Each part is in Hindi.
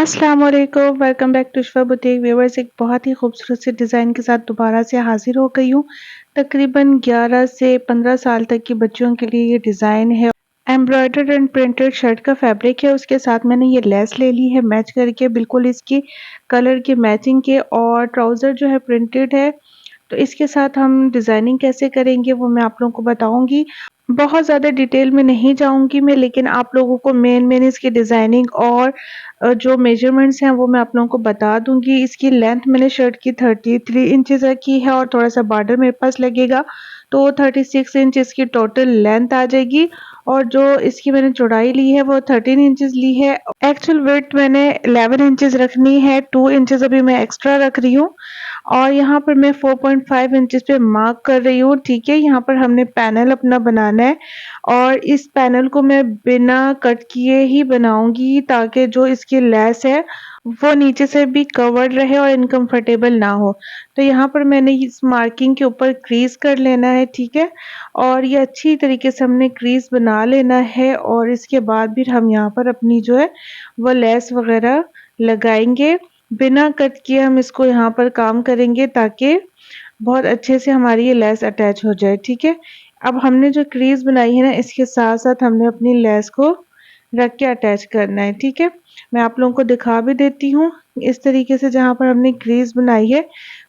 अस्सलाम वालेकुम, welcome back to Shifa boutique. Viewers, एक बहुत ही खूबसूरत से डिज़ाइन के साथ दोबारा से हाजिर हो गई हूँ। तकरीबन 11 से 15 साल तक की बच्चियों के लिए ये डिज़ाइन है। एम्ब्रॉयडर्ड एंड प्रिंटेड शर्ट का फैब्रिक है, उसके साथ मैंने ये लेस ले ली है मैच करके, बिल्कुल इसकी कलर की मैचिंग के, और ट्राउज़र जो है प्रिंटेड है। तो इसके साथ हम डिज़ाइनिंग कैसे करेंगे वो मैं आप लोगों को बताऊँगी। बहुत ज़्यादा डिटेल में नहीं जाऊँगी मैं, लेकिन आप लोगों को मेन इसकी डिज़ाइनिंग और जो मेजरमेंट्स हैं वो मैं आप लोगों को बता दूँगी। इसकी लेंथ मैंने शर्ट की 33 इंचेस रखी है और थोड़ा-सा बॉर्डर मेरे पास लगेगा, तो 36 इंच इसकी टोटल लेंथ आ जाएगी। और जो इसकी मैंने चौड़ाई ली है वो 13 इंचेस ली है। एक्चुअल विड्थ मैंने 11 इंचेस रखनी है, 2 इंचेस अभी मैं एक्स्ट्रा रख रही हूँ। और यहाँ पर मैं 4.5 इंचेस पे मार्क कर रही हूँ, ठीक है। यहाँ पर हमने पैनल अपना बनाना है और इस पैनल को मैं बिना कट किए ही बनाऊंगी, ताकि जो इसकी लेस है वो नीचे से भी कवर्ड रहे और इनकम्फर्टेबल ना हो। तो यहाँ पर मैंने इस मार्किंग के ऊपर क्रीज कर लेना है, ठीक है। और ये अच्छी तरीके से हमने क्रीज बना लेना है और इसके बाद फिर हम यहाँ पर अपनी जो है वो लेस वगैरह लगाएंगे। बिना कट किए हम इसको यहाँ पर काम करेंगे ताकि बहुत अच्छे से हमारी ये लेस अटैच हो जाए, ठीक है। अब हमने जो क्रीज बनाई है ना, इसके साथ साथ हमने अपनी लेस को रख के अटैच करना है, ठीक है। मैं आप लोगों को दिखा भी देती हूँ। इस तरीके से जहाँ पर हमने क्रीज बनाई है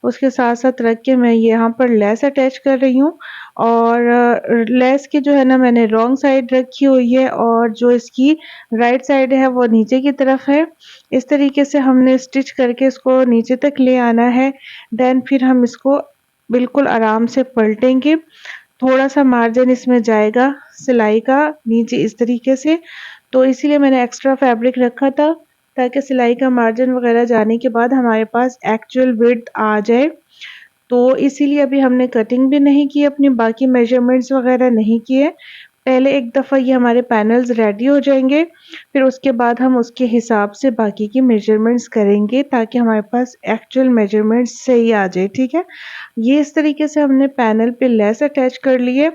उसके साथ साथ रख के मैं यहाँ पर लेस अटैच कर रही हूँ। और लेस की जो है ना, मैंने रॉन्ग साइड रखी हुई है और जो इसकी राइट साइड है वो नीचे की तरफ है। इस तरीके से हमने स्टिच करके इसको नीचे तक ले आना है। देन फिर हम इसको बिल्कुल आराम से पलटेंगे। थोड़ा सा मार्जिन इसमें जाएगा सिलाई का नीचे इस तरीके से, तो इसीलिए मैंने एक्स्ट्रा फैब्रिक रखा था ताकि सिलाई का मार्जिन वगैरह जाने के बाद हमारे पास एक्चुअल विड्थ आ जाए। तो इसीलिए अभी हमने कटिंग भी नहीं की, अपनी बाकी मेजरमेंट्स वगैरह नहीं किए। पहले एक दफ़ा ये हमारे पैनल्स रेडी हो जाएंगे, फिर उसके बाद हम उसके हिसाब से बाकी की मेजरमेंट्स करेंगे ताकि हमारे पास एक्चुअल मेजरमेंट्स सही आ जाए, ठीक है। ये इस तरीके से हमने पैनल पे लेस अटैच कर ली है।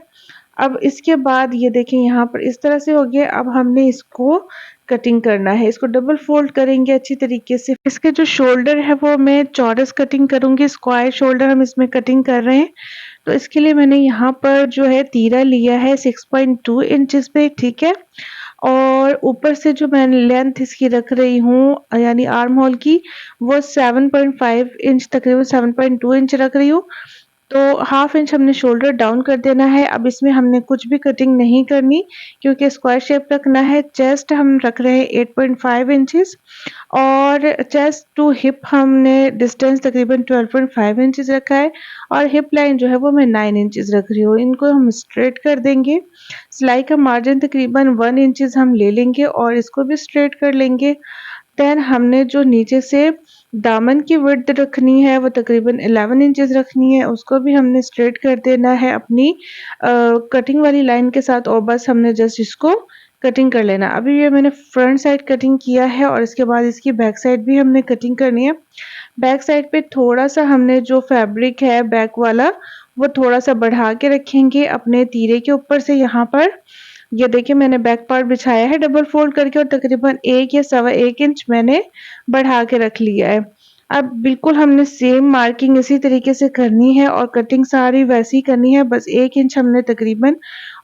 अब इसके बाद ये देखें, यहाँ पर इस तरह से हो गया। अब हमने इसको कटिंग करना है, इसको डबल फोल्ड करेंगे अच्छी तरीके से। इसके जो शोल्डर है वो मैं चौरस कटिंग करूंगी, स्क्वायर शोल्डर हम इसमें कटिंग कर रहे हैं। तो इसके लिए मैंने यहाँ पर जो है तीरा लिया है 6.2 इंचेस पे, ठीक है। और ऊपर से जो मैं लेंथ इसकी रख रही हूँ यानी आर्म होल की, वो 7.5 इंच, तकरीबन 7.2 इंच रख रही हूँ। तो हाफ इंच हमने शोल्डर डाउन कर देना है। अब इसमें हमने कुछ भी कटिंग नहीं करनी क्योंकि स्क्वायर शेप रखना है। चेस्ट हम रख रहे हैं 8.5 इंचेस और चेस्ट टू हिप हमने डिस्टेंस तकरीबन 12.5 इंचेस रखा है। और हिप लाइन जो है वो मैं 9 इंचेस रख रही हूँ। इनको हम स्ट्रेट कर देंगे। सिलाई का मार्जिन तकरीबन 1 इंचेस हम ले लेंगे और इसको भी स्ट्रेट कर लेंगे। देन हमने जो नीचे से दामन की विड्थ रखनी है वो तकरीबन 11 इंचेस रखनी है, उसको भी हमने स्ट्रेट कर देना है अपनी कटिंग वाली लाइन के साथ, और बस हमने जस्ट इसको कटिंग कर लेना। अभी ये मैंने फ्रंट साइड कटिंग किया है और इसके बाद इसकी बैक साइड भी हमने कटिंग करनी है। बैक साइड पे थोड़ा सा हमने जो फैब्रिक है बैक वाला वो थोड़ा सा बढ़ा के रखेंगे अपने तीरे के ऊपर से। यहाँ पर ये देखिए मैंने बैक पार्ट बिछाया है डबल फोल्ड करके और तकरीबन 1 या सवा 1 इंच मैंने बढ़ा के रख लिया है। अब बिल्कुल हमने सेम मार्किंग इसी तरीके से करनी है और कटिंग सारी वैसी ही करनी है। बस 1 इंच हमने तकरीबन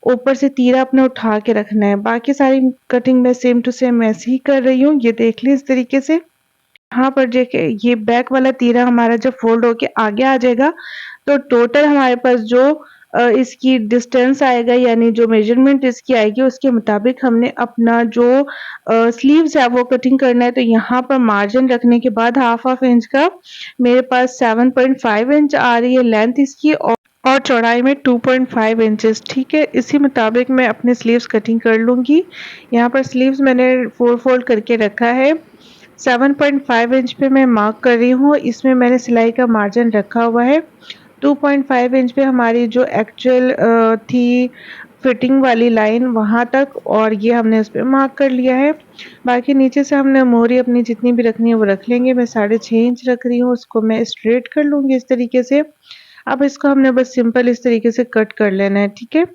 ऊपर से तीरा अपने उठा के रखना है। बाकी सारी कटिंग मैं सेम टू सेम ऐसे ही कर रही हूँ। ये देख ली इस तरीके से। यहाँ पर देखिए ये बैक वाला तीरा हमारा जब फोल्ड होके आगे आ जाएगा तो टोटल हमारे पास जो इसकी डिस्टेंस आएगा यानी जो मेजरमेंट इसकी आएगी उसके मुताबिक हमने अपना जो स्लीव्स है वो कटिंग करना है। तो यहाँ पर मार्जिन रखने के बाद हाफ इंच का मेरे पास 7.5 इंच आ रही है लेंथ इसकी, और चौड़ाई में 2.5 इंचेस, ठीक है। इसी मुताबिक मैं अपने स्लीव्स कटिंग कर लूँगी। यहाँ पर स्लीव्स मैंने 4 फोल्ड करके रखा है। 7.5 इंच पे मैं मार्क कर रही हूँ। इसमें मैंने सिलाई का मार्जिन रखा हुआ है 2.5 इंच पे हमारी जो एक्चुअल थी फिटिंग वाली लाइन वहाँ तक, और ये हमने उस पर मार्क कर लिया है। बाकी नीचे से हमने मोहरी अपनी जितनी भी रखनी है वो रख लेंगे। मैं 6.5 इंच रख रही हूँ, उसको मैं स्ट्रेट कर लूँगी इस तरीके से। अब इसको हमने बस सिंपल इस तरीके से कट कर लेना है, ठीक है।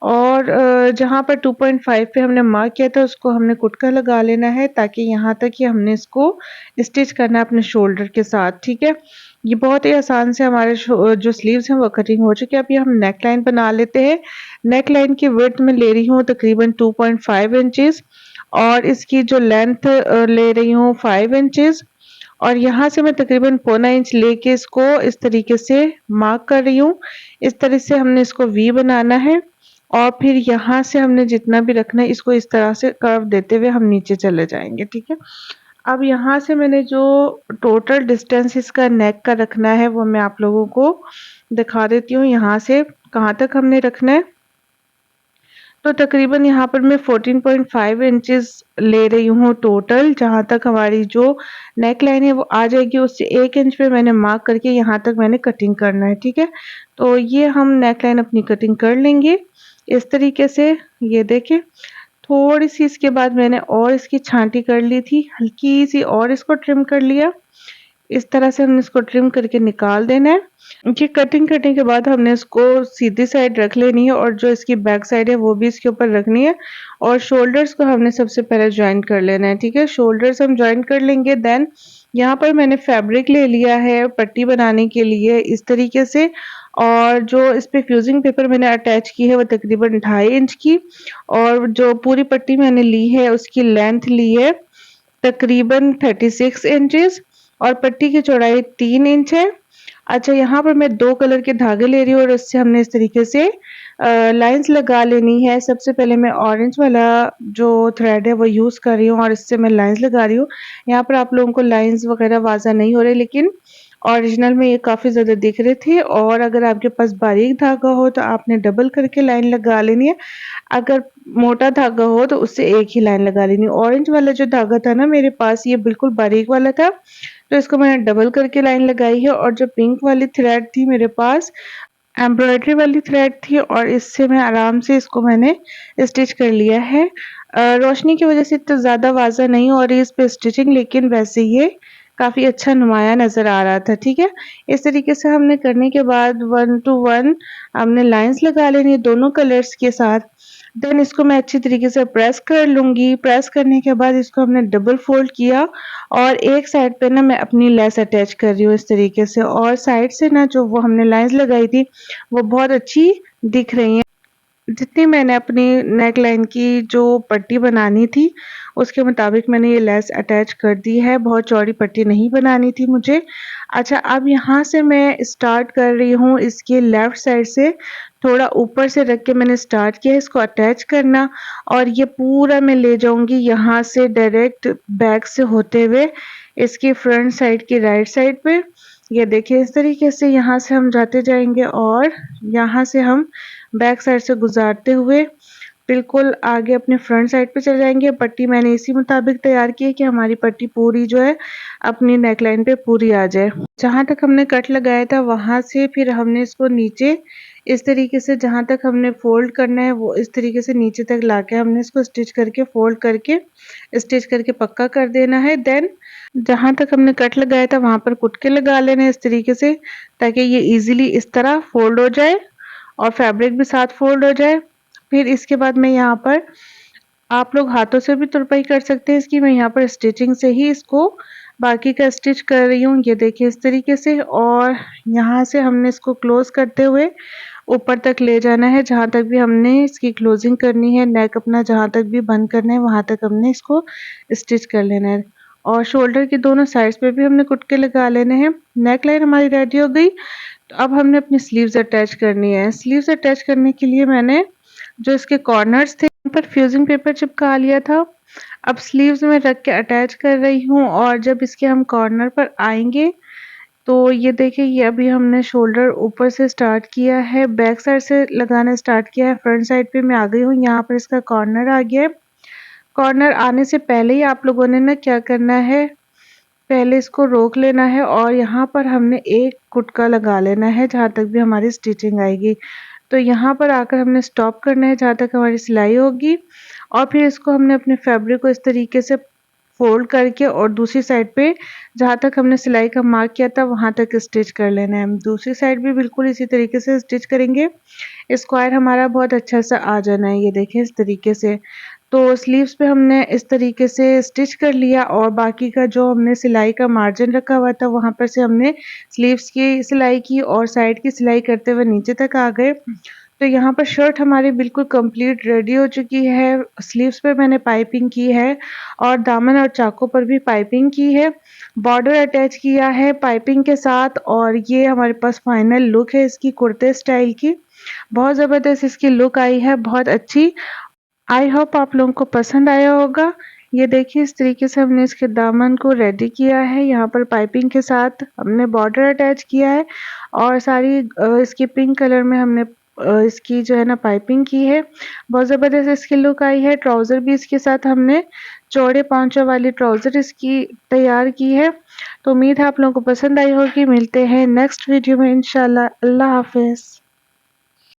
और जहाँ पर 2.5 पे हमने मार्क किया था उसको हमने कुटका लगा लेना है ताकि यहाँ तक ही हमने इसको स्टिच करना है अपने शोल्डर के साथ, ठीक है। ये बहुत ही आसान से हमारे जो स्लीव्स हैं वो कटिंग हो चुकी है। अभी हम नेक लाइन बना लेते हैं। नेक लाइन की विड्थ में ले रही हूँ तकरीबन 2.5 इंचेस और इसकी जो लेंथ ले रही हूँ 5 इंचेस और यहाँ से मैं तकरीबन पौना इंच लेके इसको इस तरीके से मार्क कर रही हूँ। इस तरह से हमने इसको वी बनाना है और फिर यहाँ से हमने जितना भी रखना है इसको इस तरह से कर्व देते हुए हम नीचे चले जाएंगे, ठीक है। अब यहाँ से मैंने जो टोटल डिस्टेंस इसका नेक का रखना है वो मैं आप लोगों को दिखा देती हूँ। यहाँ से कहाँ तक हमने रखना है, तो तकरीबन यहाँ पर मैं 14.5 इंचेस ले रही हूँ टोटल। जहाँ तक हमारी जो नेक लाइन है वो आ जाएगी उससे 1 इंच पे मैंने मार्क करके यहाँ तक मैंने कटिंग करना है, ठीक है। तो ये हम नेक लाइन अपनी कटिंग कर लेंगे इस तरीके से। ये देखें, थोड़ी सी इसके बाद मैंने और इसकी छांटी कर ली थी, हल्की सी और इसको ट्रिम कर लिया। इस तरह से हमने इसको ट्रिम करके निकाल देना है। ये कटिंग करने के बाद हमने इसको सीधी साइड रख लेनी है और जो इसकी बैक साइड है वो भी इसके ऊपर रखनी है और शोल्डर्स को हमने सबसे पहले ज्वाइन कर लेना है, ठीक है। शोल्डर्स हम ज्वाइन कर लेंगे। देन यहाँ पर मैंने फैब्रिक ले लिया है पट्टी बनाने के लिए इस तरीके से और जो इस पे फ्यूजिंग पेपर मैंने अटैच की है वो तकरीबन 2.5 इंच की और जो पूरी पट्टी मैंने ली है उसकी लेंथ ली है तकरीबन 36 इंचेस और पट्टी की चौड़ाई 3 इंच है। अच्छा, यहाँ पर मैं 2 कलर के धागे ले रही हूँ और उससे हमने इस तरीके से लाइंस लगा लेनी है। सबसे पहले मैं ऑरेंज वाला जो थ्रेड है वो यूज़ कर रही हूँ और इससे मैं लाइंस लगा रही हूँ। यहाँ पर आप लोगों को लाइंस वगैरह वाज़ा नहीं हो रहे लेकिन ओरिजिनल में ये काफ़ी ज़्यादा दिख रहे थे। और अगर आपके पास बारीक धागा हो तो आपने डबल करके लाइन लगा लेनी है। अगर मोटा धागा हो तो उससे एक ही लाइन लगा लेनी है। ऑरेंज वाला जो धागा था ना मेरे पास ये बिल्कुल बारीक वाला था तो इसको मैंने डबल करके लाइन लगाई है और जो पिंक वाली थ्रेड थी मेरे पास एम्ब्रॉयडरी वाली थ्रेड थी और इससे मैं आराम से इसको मैंने स्टिच कर लिया है। रोशनी की वजह से इतना ज़्यादा वाज़ा नहीं हो रही इस पे स्टिचिंग, लेकिन वैसे ये काफ़ी अच्छा नुमाया नज़र आ रहा था, ठीक है। इस तरीके से हमने करने के बाद 1 to 1 हमने लाइंस लगा लेनी है दोनों कलर्स के साथ। देन इसको मैं अच्छी तरीके से प्रेस कर लूँगी। प्रेस करने के बाद इसको हमने डबल फोल्ड किया और एक साइड पे ना मैं अपनी लेस अटैच कर रही हूँ इस तरीके से और साइड से ना जो वो हमने लाइंस लगाई थी वो बहुत अच्छी दिख रही हैं। जितनी मैंने अपनी नेक लाइन की जो पट्टी बनानी थी उसके मुताबिक मैंने ये लेस अटैच कर दी है। बहुत चौड़ी पट्टी नहीं बनानी थी मुझे। अच्छा, अब यहाँ से मैं स्टार्ट कर रही हूँ इसके लेफ्ट साइड से थोड़ा ऊपर से रख के मैंने स्टार्ट किया इसको अटैच करना और ये पूरा मैं ले जाऊंगी यहाँ से डायरेक्ट बैक से होते हुए इसकी फ्रंट साइड की राइट साइड पे। ये देखिए इस तरीके से यहाँ से हम जाते जाएंगे और यहाँ से हम बैक साइड से गुजारते हुए बिल्कुल आगे अपने फ्रंट साइड पे चले जाएंगे। पट्टी मैंने इसी मुताबिक तैयार की है कि हमारी पट्टी पूरी जो है अपनी नेकलाइन पे पूरी आ जाए। जहाँ तक हमने कट लगाया था वहां से फिर हमने इसको नीचे इस तरीके से जहाँ तक हमने फोल्ड करना है वो इस तरीके से नीचे तक लाके हमने इसको स्टिच करके फोल्ड करके स्टिच करके पक्का कर देना है। देन जहाँ तक हमने कट लगाया था वहां पर कुटके लगा लेने इस तरीके से ताकि ये इजीली इस तरह फोल्ड हो जाए और फैब्रिक भी साथ फोल्ड हो जाए। फिर इसके बाद मैं यहाँ पर आप लोग हाथों से भी तुरपाई कर सकते हैं इसकी, मैं यहाँ पर स्टिचिंग से ही इसको बाकी का स्टिच कर रही हूँ। ये देखिए इस तरीके से और यहाँ से हमने इसको क्लोज करते हुए ऊपर तक ले जाना है जहाँ तक भी हमने इसकी क्लोजिंग करनी है। नेक अपना जहाँ तक भी बंद करना है वहाँ तक हमने इसको स्टिच कर लेना है और शोल्डर की दोनों साइड्स पे भी हमने कुटके लगा लेने हैं। नेक लाइन हमारी रेडी हो गई। तो अब हमने अपनी स्लीव्स अटैच करनी है। स्लीव्स अटैच करने के लिए मैंने जो इसके कॉर्नर्स थे उन पर फ्यूजिंग पेपर चिपका लिया था। अब स्लीव्स में रख के अटैच कर रही हूँ और जब इसके हम कॉर्नर पर आएंगे तो ये देखिए ये अभी हमने शोल्डर ऊपर से स्टार्ट किया है, बैक साइड से लगाना स्टार्ट किया है, फ्रंट साइड पे मैं आ गई हूँ। यहाँ पर इसका कॉर्नर आ गया है। कॉर्नर आने से पहले ही आप लोगों ने ना क्या करना है, पहले इसको रोक लेना है और यहाँ पर हमने एक कुटका लगा लेना है जहाँ तक भी हमारी स्टिचिंग आएगी। तो यहाँ पर आकर हमने स्टॉप करना है जहाँ तक हमारी सिलाई होगी और फिर इसको हमने अपने फैब्रिक को इस तरीके से फोल्ड करके और दूसरी साइड पे जहाँ तक हमने सिलाई का मार्क किया था वहाँ तक स्टिच कर लेना है। हम दूसरी साइड भी बिल्कुल इसी तरीके से स्टिच करेंगे। स्क्वायर हमारा बहुत अच्छा सा आ जाना है, ये देखें इस तरीके से। तो स्लीव्स पे हमने इस तरीके से स्टिच कर लिया और बाकी का जो हमने सिलाई का मार्जिन रखा हुआ था वहाँ पर से हमने स्लीव्स की सिलाई की और साइड की सिलाई करते हुए नीचे तक आ गए। तो यहाँ पर शर्ट हमारी बिल्कुल कंप्लीट रेडी हो चुकी है। स्लीव्स पे मैंने पाइपिंग की है और दामन और चाकों पर भी पाइपिंग की है। बॉर्डर अटैच किया है पाइपिंग के साथ और ये हमारे पास फाइनल लुक है इसकी कुर्ते स्टाइल की। बहुत ज़बरदस्त इसकी लुक आई है, बहुत अच्छी। आई होप आप लोगों को पसंद आया होगा। ये देखिए इस तरीके से हमने इसके दामन को रेडी किया है। यहाँ पर पाइपिंग के साथ हमने बॉर्डर अटैच किया है और सारी इसकी पिंक कलर में हमने इसकी जो है ना पाइपिंग की है। बहुत ज़बरदस्त इसकी लुक आई है। ट्राउज़र भी इसके साथ हमने चौड़े पांचों वाली ट्राउज़र इसकी तैयार की है। तो उम्मीद है आप लोगों को पसंद आई होगी। मिलते हैं नेक्स्ट वीडियो में इंशाल्लाह। अल्लाह हाफिज़।